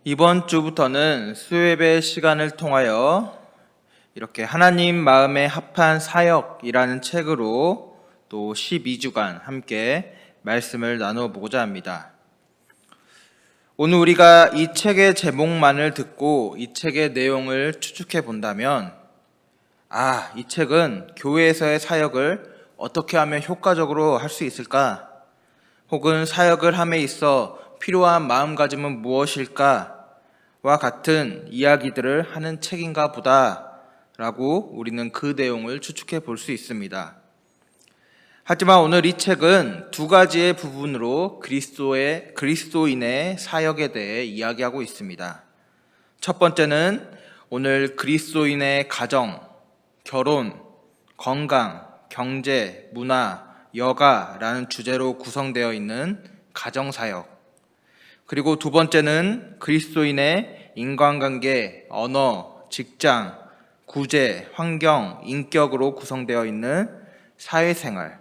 이번 주부터는 수요예배 시간을 통하여 이렇게 하나님 마음에 합한 사역이라는 책으로 또 12주간 함께 말씀을 나누어 보고자 합니다. 오늘 우리가 이 책의 제목만을 듣고 이 책의 내용을 추측해 본다면 이 책은 교회에서의 사역을 어떻게 하면 효과적으로 할 수 있을까? 혹은 사역을 함에 있어 필요한 마음가짐은 무엇일까? 와 같은 이야기들을 하는 책인가 보다 라고 우리는 그 내용을 추측해 볼 수 있습니다. 하지만 오늘 이 책은 두 가지의 부분으로 그리스도인의 사역에 대해 이야기하고 있습니다. 첫 번째는 오늘 그리스도인의 가정, 결혼, 건강, 경제, 문화, 여가라는 주제로 구성되어 있는 가정사역. 그리고 두 번째는 그리스도인의 인간관계, 언어, 직장, 구제, 환경, 인격으로 구성되어 있는 사회생활.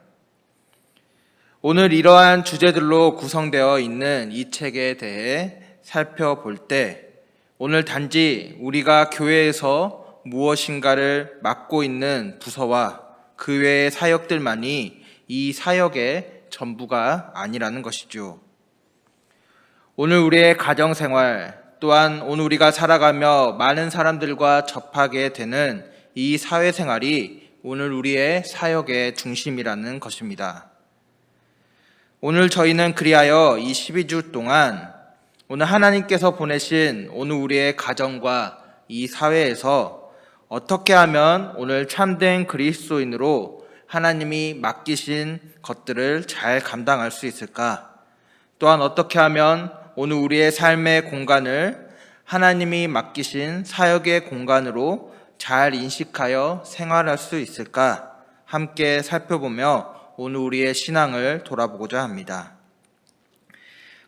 오늘 이러한 주제들로 구성되어 있는 이 책에 대해 살펴볼 때 오늘 단지 우리가 교회에서 무엇인가를 맡고 있는 부서와 그 외의 사역들만이 이 사역의 전부가 아니라는 것이죠. 오늘 우리의 가정생활 또한 오늘 우리가 살아가며 많은 사람들과 접하게 되는 이 사회생활이 오늘 우리의 사역의 중심이라는 것입니다. 오늘 저희는 그리하여 이 12주 동안 오늘 하나님께서 보내신 오늘 우리의 가정과 이 사회에서 어떻게 하면 오늘 참된 그리스도인으로 하나님이 맡기신 것들을 잘 감당할 수 있을까? 또한 어떻게 하면 오늘 우리의 삶의 공간을 하나님이 맡기신 사역의 공간으로 잘 인식하여 생활할 수 있을까? 함께 살펴보며 오늘 우리의 신앙을 돌아보고자 합니다.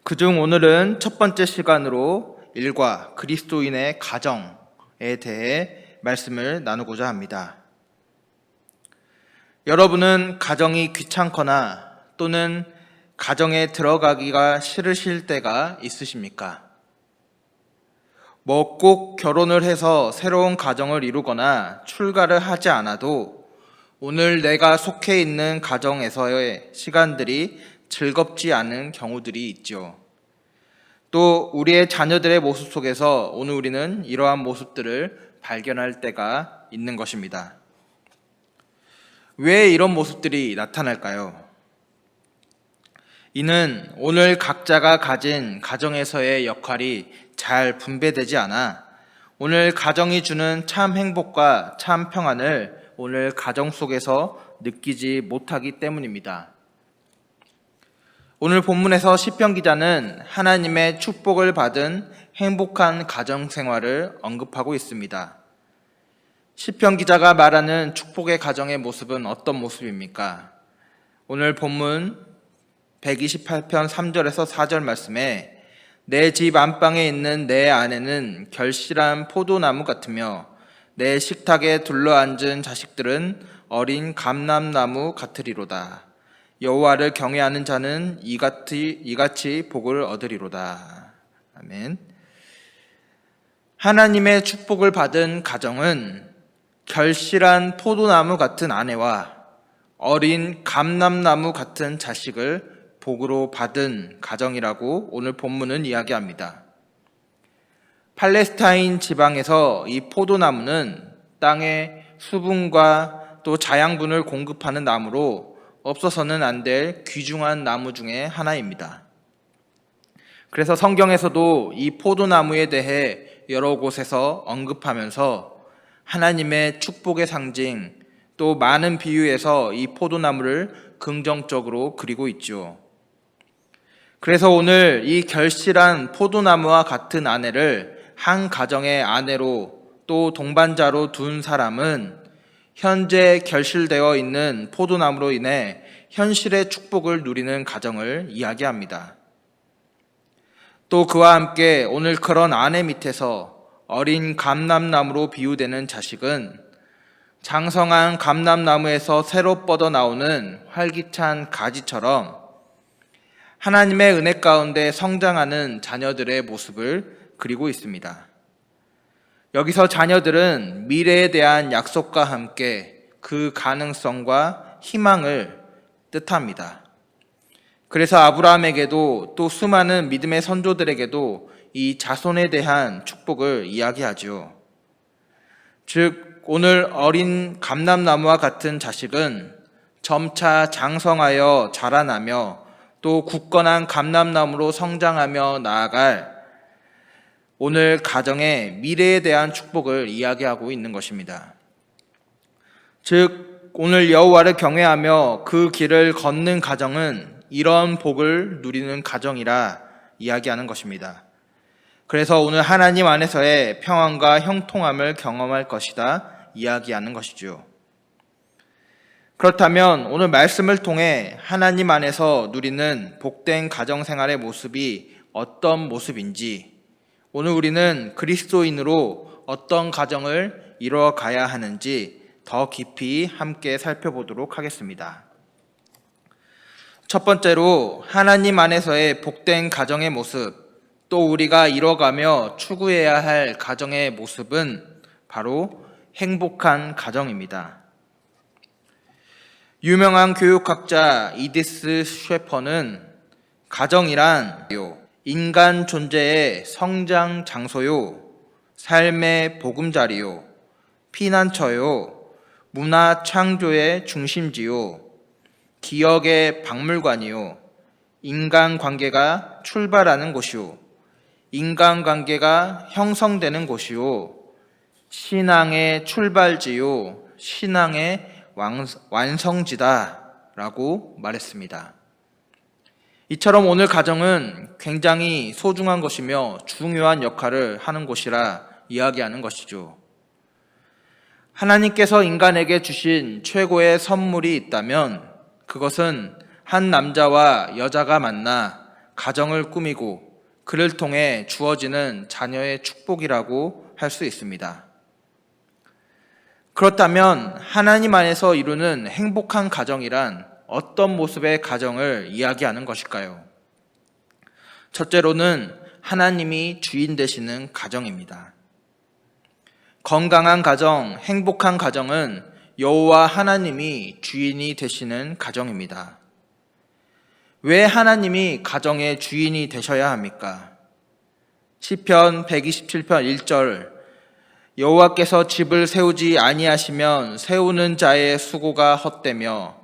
그중 오늘은 첫 번째 시간으로 일과 그리스도인의 가정에 대해 말씀을 나누고자 합니다. 여러분은 가정이 귀찮거나 또는 가정에 들어가기가 싫으실 때가 있으십니까? 꼭 결혼을 해서 새로운 가정을 이루거나 출가를 하지 않아도 오늘 내가 속해 있는 가정에서의 시간들이 즐겁지 않은 경우들이 있죠. 또 우리의 자녀들의 모습 속에서 오늘 우리는 이러한 모습들을 발견할 때가 있는 것입니다. 왜 이런 모습들이 나타날까요? 이는 오늘 각자가 가진 가정에서의 역할이 잘 분배되지 않아 오늘 가정이 주는 참 행복과 참 평안을 오늘 가정 속에서 느끼지 못하기 때문입니다. 오늘 본문에서 시편 기자는 하나님의 축복을 받은 행복한 가정 생활을 언급하고 있습니다. 시편 기자가 말하는 축복의 가정의 모습은 어떤 모습입니까? 오늘 본문 128편 3절에서 4절 말씀에 내 집 안방에 있는 내 아내는 결실한 포도나무 같으며 내 식탁에 둘러앉은 자식들은 어린 감람나무 같으리로다. 여호와를 경외하는 자는 이같이 복을 얻으리로다. 아멘. 하나님의 축복을 받은 가정은 결실한 포도나무 같은 아내와 어린 감람나무 같은 자식을 복으로 받은 가정이라고 오늘 본문은 이야기합니다. 팔레스타인 지방에서 이 포도나무는 땅의 수분과 또 자양분을 공급하는 나무로 없어서는 안 될 귀중한 나무 중에 하나입니다. 그래서 성경에서도 이 포도나무에 대해 여러 곳에서 언급하면서 하나님의 축복의 상징 또 많은 비유에서 이 포도나무를 긍정적으로 그리고 있죠. 그래서 오늘 이 결실한 포도나무와 같은 아내를 한 가정의 아내로 또 동반자로 둔 사람은 현재 결실되어 있는 포도나무로 인해 현실의 축복을 누리는 가정을 이야기합니다. 또 그와 함께 오늘 그런 아내 밑에서 어린 감람나무로 비유되는 자식은 장성한 감람나무에서 새로 뻗어나오는 활기찬 가지처럼 하나님의 은혜 가운데 성장하는 자녀들의 모습을 그리고 있습니다. 여기서 자녀들은 미래에 대한 약속과 함께 그 가능성과 희망을 뜻합니다. 그래서 아브라함에게도 또 수많은 믿음의 선조들에게도 이 자손에 대한 축복을 이야기하죠. 즉, 오늘 어린 감람나무와 같은 자식은 점차 장성하여 자라나며 또 굳건한 감람나무로 성장하며 나아갈 오늘 가정의 미래에 대한 축복을 이야기하고 있는 것입니다. 즉, 오늘 여호와를 경외하며 그 길을 걷는 가정은 이런 복을 누리는 가정이라 이야기하는 것입니다. 그래서 오늘 하나님 안에서의 평안과 형통함을 경험할 것이다 이야기하는 것이죠. 그렇다면 오늘 말씀을 통해 하나님 안에서 누리는 복된 가정생활의 모습이 어떤 모습인지, 오늘 우리는 그리스도인으로 어떤 가정을 이루어가야 하는지 더 깊이 함께 살펴보도록 하겠습니다. 첫 번째로 하나님 안에서의 복된 가정의 모습, 또 우리가 이뤄가며 추구해야 할 가정의 모습은 바로 행복한 가정입니다. 유명한 교육학자 이디스 셰퍼는 가정이란 인간 존재의 성장 장소요, 삶의 보금자리요, 피난처요, 문화 창조의 중심지요, 기억의 박물관이요, 인간관계가 출발하는 곳이요, 인간관계가 형성되는 곳이요, 신앙의 출발지요, 신앙의 완성지다라고 말했습니다. 이처럼 오늘 가정은 굉장히 소중한 것이며 중요한 역할을 하는 곳이라 이야기하는 것이죠. 하나님께서 인간에게 주신 최고의 선물이 있다면 그것은 한 남자와 여자가 만나 가정을 꾸미고 그를 통해 주어지는 자녀의 축복이라고 할 수 있습니다. 그렇다면 하나님 안에서 이루는 행복한 가정이란 어떤 모습의 가정을 이야기하는 것일까요? 첫째로는 하나님이 주인 되시는 가정입니다. 건강한 가정, 행복한 가정은 여호와 하나님이 주인이 되시는 가정입니다. 왜 하나님이 가정의 주인이 되셔야 합니까? 시편 127편 1절, 여호와께서 집을 세우지 아니하시면 세우는 자의 수고가 헛되며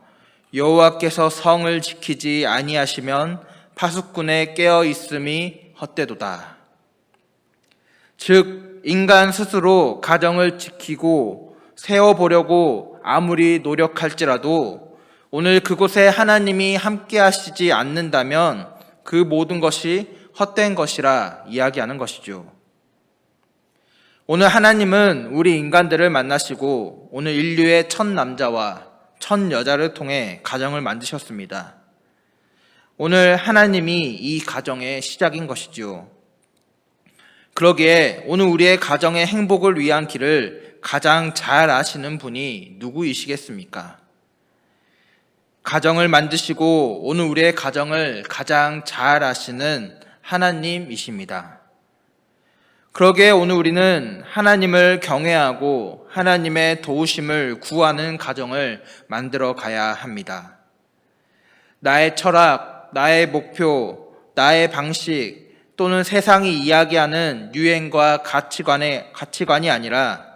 여호와께서 성을 지키지 아니하시면 파수꾼의 깨어 있음이 헛되도다. 즉, 인간 스스로 가정을 지키고 세워보려고 아무리 노력할지라도 오늘 그곳에 하나님이 함께 하시지 않는다면 그 모든 것이 헛된 것이라 이야기하는 것이죠. 오늘 하나님은 우리 인간들을 만나시고 오늘 인류의 첫 남자와 첫 여자를 통해 가정을 만드셨습니다. 오늘 하나님이 이 가정의 시작인 것이죠. 그러기에 오늘 우리의 가정의 행복을 위한 길을 가장 잘 아시는 분이 누구이시겠습니까? 가정을 만드시고 오늘 우리의 가정을 가장 잘 아시는 하나님이십니다. 그러기에 오늘 우리는 하나님을 경외하고 하나님의 도우심을 구하는 가정을 만들어 가야 합니다. 나의 철학, 나의 목표, 나의 방식 또는 세상이 이야기하는 유행과 가치관이 아니라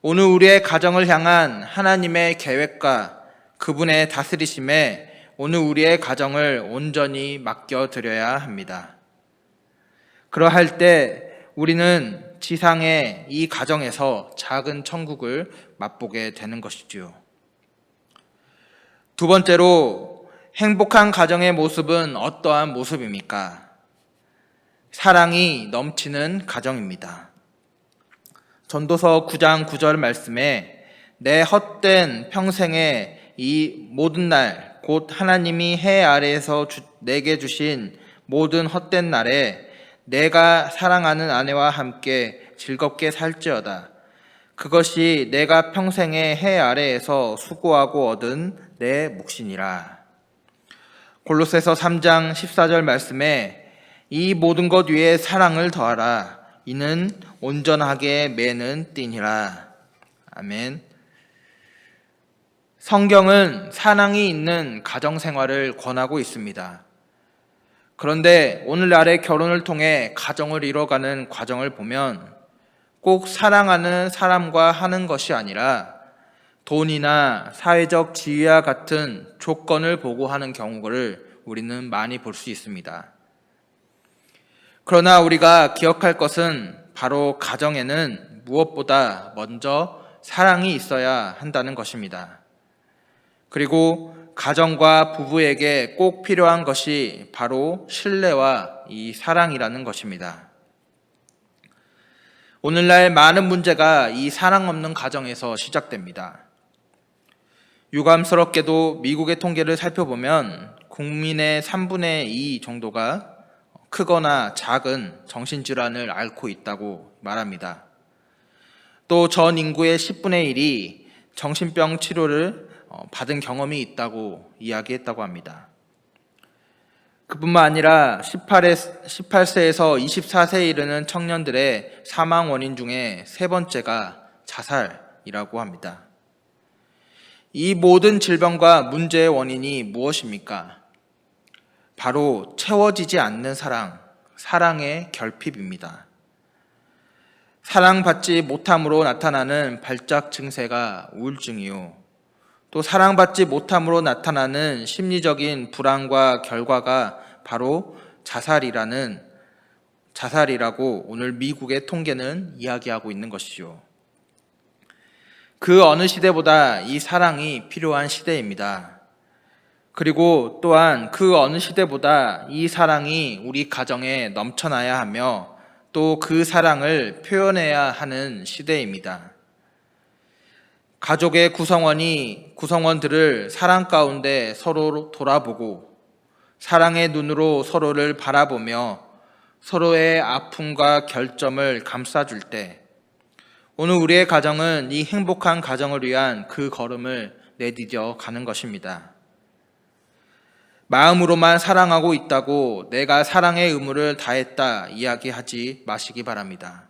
오늘 우리의 가정을 향한 하나님의 계획과 그분의 다스리심에 오늘 우리의 가정을 온전히 맡겨드려야 합니다. 그러할 때 우리는 지상의 이 가정에서 작은 천국을 맛보게 되는 것이지요. 두 번째로, 행복한 가정의 모습은 어떠한 모습입니까? 사랑이 넘치는 가정입니다. 전도서 9장 9절 말씀에 내 헛된 평생의 이 모든 날, 곧 하나님이 해 아래에서 내게 주신 모든 헛된 날에 내가 사랑하는 아내와 함께 즐겁게 살지어다. 그것이 내가 평생의 해 아래에서 수고하고 얻은 내 몫이니라. 골로새서 3장 14절 말씀에 이 모든 것 위에 사랑을 더하라. 이는 온전하게 매는 띠니라. 아멘. 성경은 사랑이 있는 가정생활을 권하고 있습니다. 그런데 오늘날의 결혼을 통해 가정을 이뤄가는 과정을 보면 꼭 사랑하는 사람과 하는 것이 아니라 돈이나 사회적 지위와 같은 조건을 보고 하는 경우를 우리는 많이 볼 수 있습니다. 그러나 우리가 기억할 것은 바로 가정에는 무엇보다 먼저 사랑이 있어야 한다는 것입니다. 그리고 가정과 부부에게 꼭 필요한 것이 바로 신뢰와 이 사랑이라는 것입니다. 오늘날 많은 문제가 이 사랑 없는 가정에서 시작됩니다. 유감스럽게도 미국의 통계를 살펴보면 국민의 3분의 2 정도가 크거나 작은 정신질환을 앓고 있다고 말합니다. 또 전 인구의 10분의 1이 정신병 치료를 받은 경험이 있다고 이야기했다고 합니다. 그뿐만 아니라 18세에서 24세에 이르는 청년들의 사망 원인 중에 세 번째가 자살이라고 합니다. 이 모든 질병과 문제의 원인이 무엇입니까? 바로 채워지지 않는 사랑의 결핍입니다. 사랑받지 못함으로 나타나는 발작 증세가 우울증이요. 또 사랑받지 못함으로 나타나는 심리적인 불안과 결과가 바로 자살이라고 오늘 미국의 통계는 이야기하고 있는 것이죠. 그 어느 시대보다 이 사랑이 필요한 시대입니다. 그리고 또한 그 어느 시대보다 이 사랑이 우리 가정에 넘쳐나야 하며 또 그 사랑을 표현해야 하는 시대입니다. 가족의 구성원들을 사랑 가운데 서로 돌아보고 사랑의 눈으로 서로를 바라보며 서로의 아픔과 결점을 감싸줄 때 오늘 우리의 가정은 이 행복한 가정을 위한 그 걸음을 내디뎌 가는 것입니다. 마음으로만 사랑하고 있다고 내가 사랑의 의무를 다했다 이야기하지 마시기 바랍니다.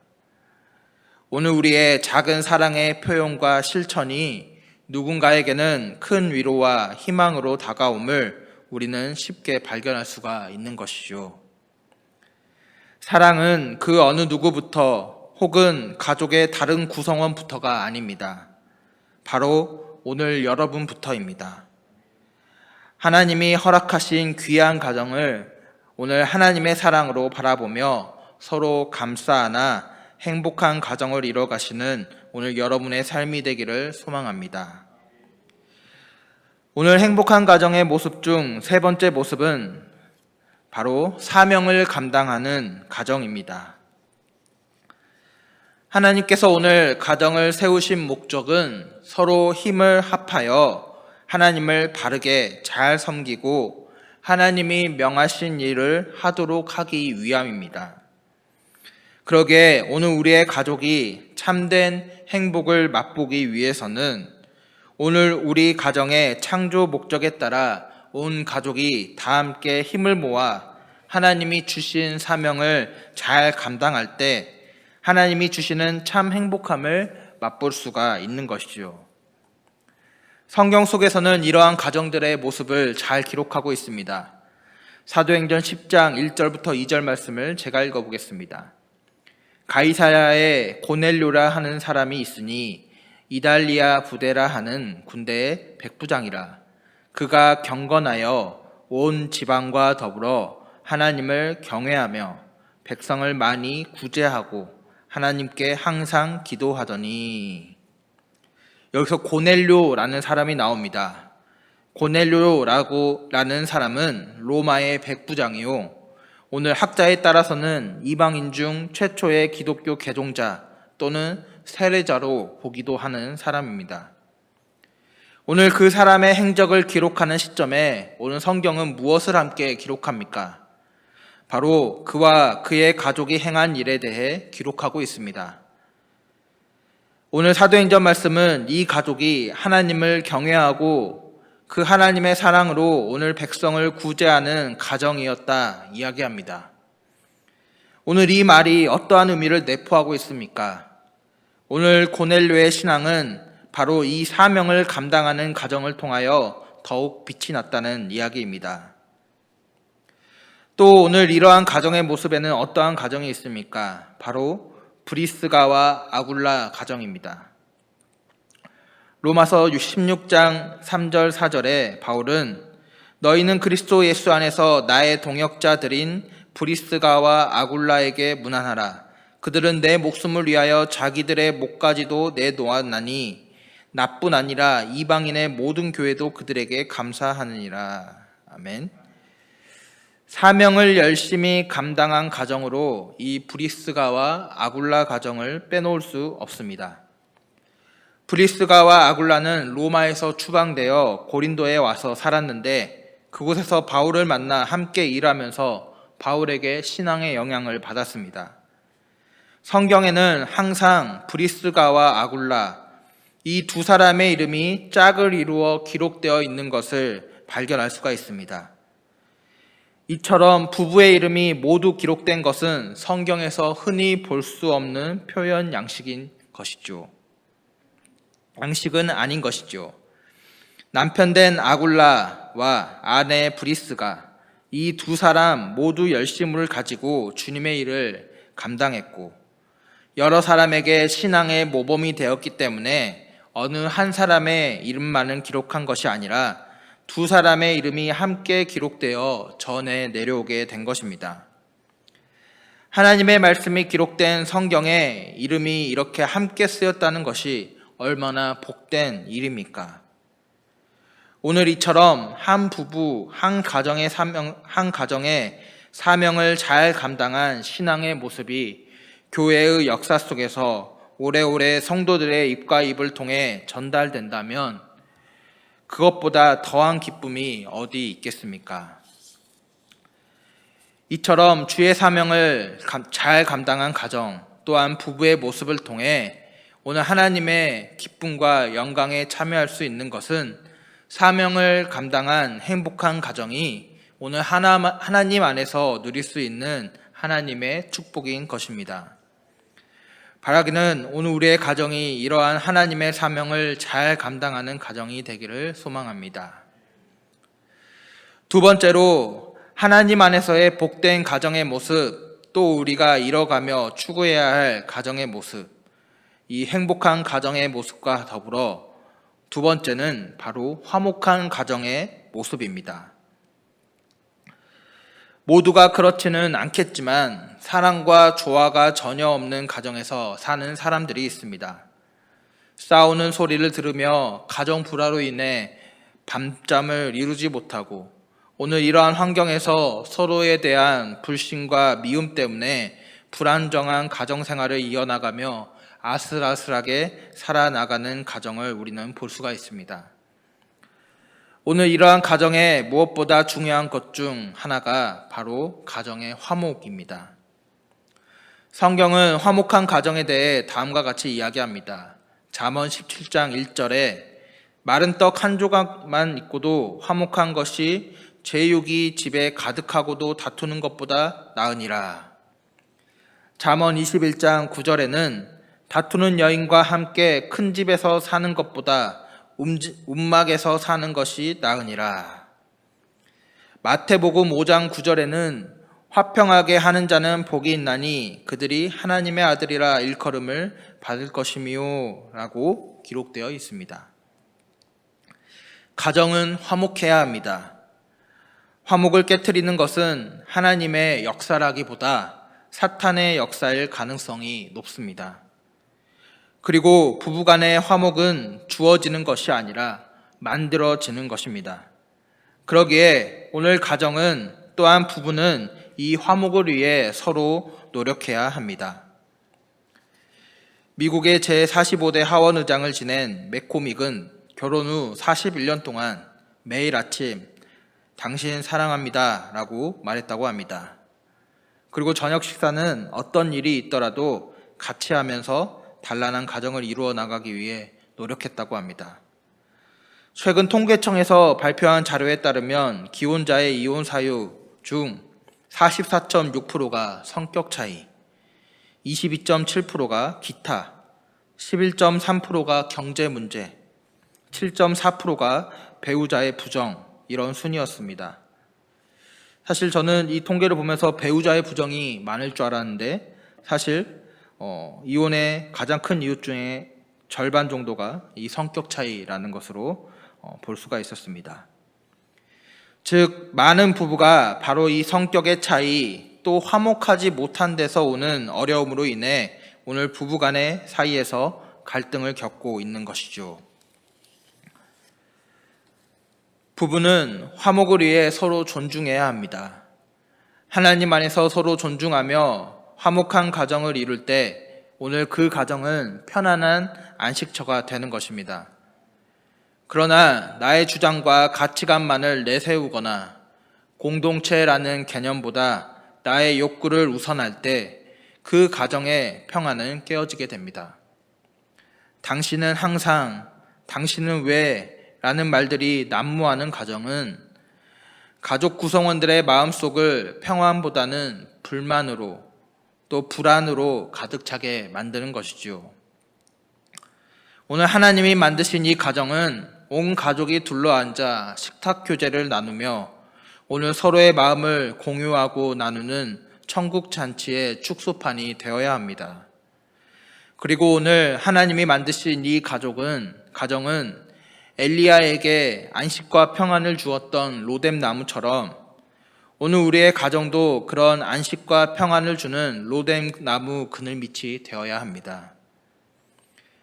오늘 우리의 작은 사랑의 표현과 실천이 누군가에게는 큰 위로와 희망으로 다가옴을 우리는 쉽게 발견할 수가 있는 것이죠. 사랑은 그 어느 누구부터 혹은 가족의 다른 구성원부터가 아닙니다. 바로 오늘 여러분부터입니다. 하나님이 허락하신 귀한 가정을 오늘 하나님의 사랑으로 바라보며 서로 감싸 안아 행복한 가정을 이뤄 가시는 오늘 여러분의 삶이 되기를 소망합니다. 오늘 행복한 가정의 모습 중 세 번째 모습은 바로 사명을 감당하는 가정입니다. 하나님께서 오늘 가정을 세우신 목적은 서로 힘을 합하여 하나님을 바르게 잘 섬기고 하나님이 명하신 일을 하도록 하기 위함입니다. 그러기에 오늘 우리의 가족이 참된 행복을 맛보기 위해서는 오늘 우리 가정의 창조 목적에 따라 온 가족이 다 함께 힘을 모아 하나님이 주신 사명을 잘 감당할 때 하나님이 주시는 참 행복함을 맛볼 수가 있는 것이죠. 성경 속에서는 이러한 가정들의 모습을 잘 기록하고 있습니다. 사도행전 10장 1절부터 2절 말씀을 제가 읽어보겠습니다. 가이사야에 고넬료라 하는 사람이 있으니 이달리아 부대라 하는 군대의 백부장이라. 그가 경건하여 온 지방과 더불어 하나님을 경외하며 백성을 많이 구제하고 하나님께 항상 기도하더니. 여기서 고넬료라는 사람이 나옵니다. 고넬료라는 사람은 로마의 백부장이요, 오늘 학자에 따라서는 이방인 중 최초의 기독교 개종자 또는 세례자로 보기도 하는 사람입니다. 오늘 그 사람의 행적을 기록하는 시점에 오늘 성경은 무엇을 함께 기록합니까? 바로 그와 그의 가족이 행한 일에 대해 기록하고 있습니다. 오늘 사도행전 말씀은 이 가족이 하나님을 경외하고 그 하나님의 사랑으로 오늘 백성을 구제하는 가정이었다 이야기합니다. 오늘 이 말이 어떠한 의미를 내포하고 있습니까? 오늘 고넬료의 신앙은 바로 이 사명을 감당하는 가정을 통하여 더욱 빛이 났다는 이야기입니다. 또 오늘 이러한 가정의 모습에는 어떠한 가정이 있습니까? 바로 브리스가와 아굴라 가정입니다. 로마서 16장 3절 4절에 바울은 너희는 그리스도 예수 안에서 나의 동역자들인 브리스가와 아굴라에게 문안하라. 그들은 내 목숨을 위하여 자기들의 목까지도 내놓았나니 나뿐 아니라 이방인의 모든 교회도 그들에게 감사하느니라. 아멘. 사명을 열심히 감당한 가정으로 이 브리스가와 아굴라 가정을 빼놓을 수 없습니다. 브리스가와 아굴라는 로마에서 추방되어 고린도에 와서 살았는데 그곳에서 바울을 만나 함께 일하면서 바울에게 신앙의 영향을 받았습니다. 성경에는 항상 브리스가와 아굴라 이 두 사람의 이름이 짝을 이루어 기록되어 있는 것을 발견할 수가 있습니다. 이처럼 부부의 이름이 모두 기록된 것은 성경에서 흔히 볼 수 없는 표현 양식은 아닌 것이죠. 남편 된 아굴라와 아내 브리스가 이 두 사람 모두 열심을 가지고 주님의 일을 감당했고 여러 사람에게 신앙의 모범이 되었기 때문에 어느 한 사람의 이름만은 기록한 것이 아니라 두 사람의 이름이 함께 기록되어 전해 내려오게 된 것입니다. 하나님의 말씀이 기록된 성경에 이름이 이렇게 함께 쓰였다는 것이 얼마나 복된 일입니까? 오늘 이처럼 한 부부, 한 가정의 사명을 잘 감당한 신앙의 모습이 교회의 역사 속에서 오래오래 성도들의 입과 입을 통해 전달된다면 그것보다 더한 기쁨이 어디 있겠습니까? 이처럼 주의 사명을 잘 감당한 가정 또한 부부의 모습을 통해 오늘 하나님의 기쁨과 영광에 참여할 수 있는 것은 사명을 감당한 행복한 가정이 오늘 하나님 안에서 누릴 수 있는 하나님의 축복인 것입니다. 바라기는 오늘 우리의 가정이 이러한 하나님의 사명을 잘 감당하는 가정이 되기를 소망합니다. 두 번째로 하나님 안에서의 복된 가정의 모습, 또 우리가 이뤄가며 추구해야 할 가정의 모습, 이 행복한 가정의 모습과 더불어 두 번째는 바로 화목한 가정의 모습입니다. 모두가 그렇지는 않겠지만 사랑과 조화가 전혀 없는 가정에서 사는 사람들이 있습니다. 싸우는 소리를 들으며 가정 불화로 인해 밤잠을 이루지 못하고 오늘 이러한 환경에서 서로에 대한 불신과 미움 때문에 불안정한 가정 생활을 이어나가며 아슬아슬하게 살아나가는 가정을 우리는 볼 수가 있습니다. 오늘 이러한 가정에 무엇보다 중요한 것 중 하나가 바로 가정의 화목입니다. 성경은 화목한 가정에 대해 다음과 같이 이야기합니다. 잠언 17장 1절에 마른 떡 한 조각만 있고도 화목한 것이 제육이 집에 가득하고도 다투는 것보다 나으니라. 잠언 21장 9절에는 다투는 여인과 함께 큰 집에서 사는 것보다 움막에서 사는 것이 나으니라. 마태복음 5장 9절에는 화평하게 하는 자는 복이 있나니 그들이 하나님의 아들이라 일컬음을 받을 것이미요 라고 기록되어 있습니다. 가정은 화목해야 합니다. 화목을 깨트리는 것은 하나님의 역사라기보다 사탄의 역사일 가능성이 높습니다. 그리고 부부간의 화목은 주어지는 것이 아니라 만들어지는 것입니다. 그러기에 오늘 가정은 또한 부부는 이 화목을 위해 서로 노력해야 합니다. 미국의 제45대 하원 의장을 지낸 맥코믹은 결혼 후 41년 동안 매일 아침 당신 사랑합니다 라고 말했다고 합니다. 그리고 저녁 식사는 어떤 일이 있더라도 같이 하면서 단란한 가정을 이루어 나가기 위해 노력했다고 합니다. 최근 통계청에서 발표한 자료에 따르면 기혼자의 이혼 사유 중 44.6%가 성격 차이, 22.7%가 기타, 11.3%가 경제 문제, 7.4%가 배우자의 부정, 이런 순이었습니다. 사실 저는 이 통계를 보면서 배우자의 부정이 많을 줄 알았는데 사실 이혼의 가장 큰 이유 중에 절반 정도가 이 성격 차이라는 것으로 볼 수가 있었습니다. 즉 많은 부부가 바로 이 성격의 차이, 또 화목하지 못한 데서 오는 어려움으로 인해 오늘 부부간의 사이에서 갈등을 겪고 있는 것이죠. 부부는 화목을 위해 서로 존중해야 합니다. 하나님 안에서 서로 존중하며 화목한 가정을 이룰 때 오늘 그 가정은 편안한 안식처가 되는 것입니다. 그러나 나의 주장과 가치관만을 내세우거나 공동체라는 개념보다 나의 욕구를 우선할 때 그 가정의 평안은 깨어지게 됩니다. 당신은 항상, 당신은 왜? 라는 말들이 난무하는 가정은 가족 구성원들의 마음속을 평안보다는 불만으로 또 불안으로 가득 차게 만드는 것이죠. 오늘 하나님이 만드신 이 가정은 온 가족이 둘러앉아 식탁 교제를 나누며 오늘 서로의 마음을 공유하고 나누는 천국 잔치의 축소판이 되어야 합니다. 그리고 오늘 하나님이 만드신 이 가정은 엘리야에게 안식과 평안을 주었던 로뎀 나무처럼 오늘 우리의 가정도 그런 안식과 평안을 주는 로뎀 나무 그늘밑이 되어야 합니다.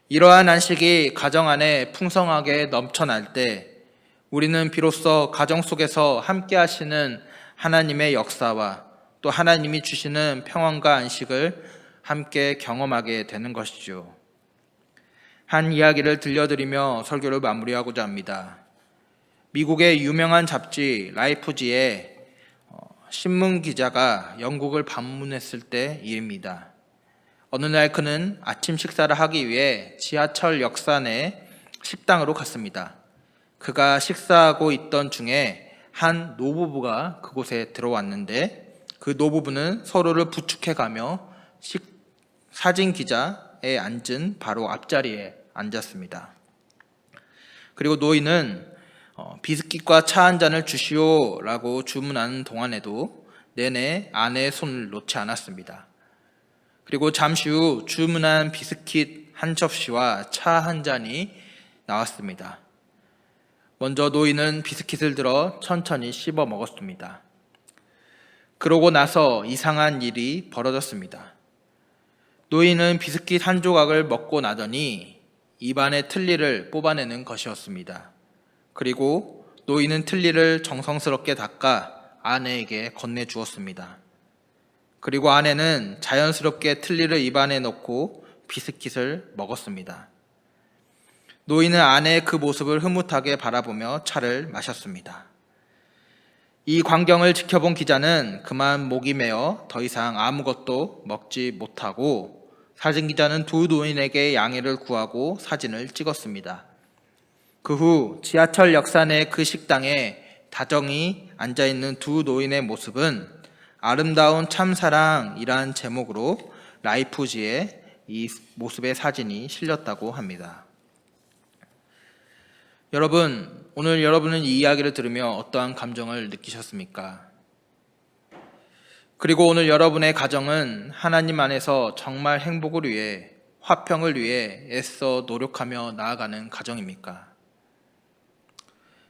이러한 안식이 가정 안에 풍성하게 넘쳐날 때 우리는 비로소 가정 속에서 함께 하시는 하나님의 역사와 또 하나님이 주시는 평안과 안식을 함께 경험하게 되는 것이죠. 한 이야기를 들려드리며 설교를 마무리하고자 합니다. 미국의 유명한 잡지 라이프지에 신문 기자가 영국을 방문했을 때 일입니다. 어느 날 그는 아침 식사를 하기 위해 지하철 역사 내 식당으로 갔습니다. 그가 식사하고 있던 중에 한 노부부가 그곳에 들어왔는데 그 노부부는 서로를 부축해가며 사진 기자에 앉은 바로 앞자리에 앉았습니다. 그리고 노인은 비스킷과 차 한 잔을 주시오라고 주문하는 동안에도 내내 아내의 손을 놓지 않았습니다. 그리고 잠시 후 주문한 비스킷 한 접시와 차 한 잔이 나왔습니다. 먼저 노인은 비스킷을 들어 천천히 씹어 먹었습니다. 그러고 나서 이상한 일이 벌어졌습니다. 노인은 비스킷 한 조각을 먹고 나더니 입안의 틀니를 뽑아내는 것이었습니다. 그리고 노인은 틀니를 정성스럽게 닦아 아내에게 건네주었습니다. 그리고 아내는 자연스럽게 틀니를 입안에 넣고 비스킷을 먹었습니다. 노인은 아내의 그 모습을 흐뭇하게 바라보며 차를 마셨습니다. 이 광경을 지켜본 기자는 그만 목이 메어 더 이상 아무것도 먹지 못하고 사진기자는 두 노인에게 양해를 구하고 사진을 찍었습니다. 그 후 지하철 역사 내 그 식당에 다정히 앉아있는 두 노인의 모습은 아름다운 참사랑이란 제목으로 라이프지에 이 모습의 사진이 실렸다고 합니다. 여러분, 오늘 여러분은 이 이야기를 들으며 어떠한 감정을 느끼셨습니까? 그리고 오늘 여러분의 가정은 하나님 안에서 정말 행복을 위해, 화평을 위해 애써 노력하며 나아가는 가정입니까?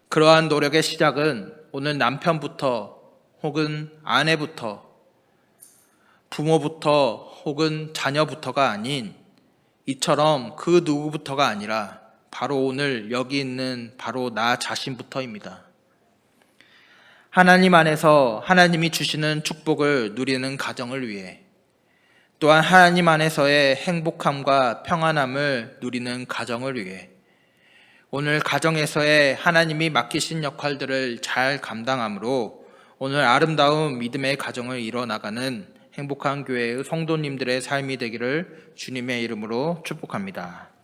그러한 노력의 시작은 오늘 남편부터 혹은 아내부터, 부모부터 혹은 자녀부터가 아닌 이처럼 그 누구부터가 아니라 바로 오늘 여기 있는 바로 나 자신부터입니다. 하나님 안에서 하나님이 주시는 축복을 누리는 가정을 위해, 또한 하나님 안에서의 행복함과 평안함을 누리는 가정을 위해 오늘 가정에서의 하나님이 맡기신 역할들을 잘 감당함으로 오늘 아름다운 믿음의 가정을 이뤄나가는 행복한 교회의 성도님들의 삶이 되기를 주님의 이름으로 축복합니다.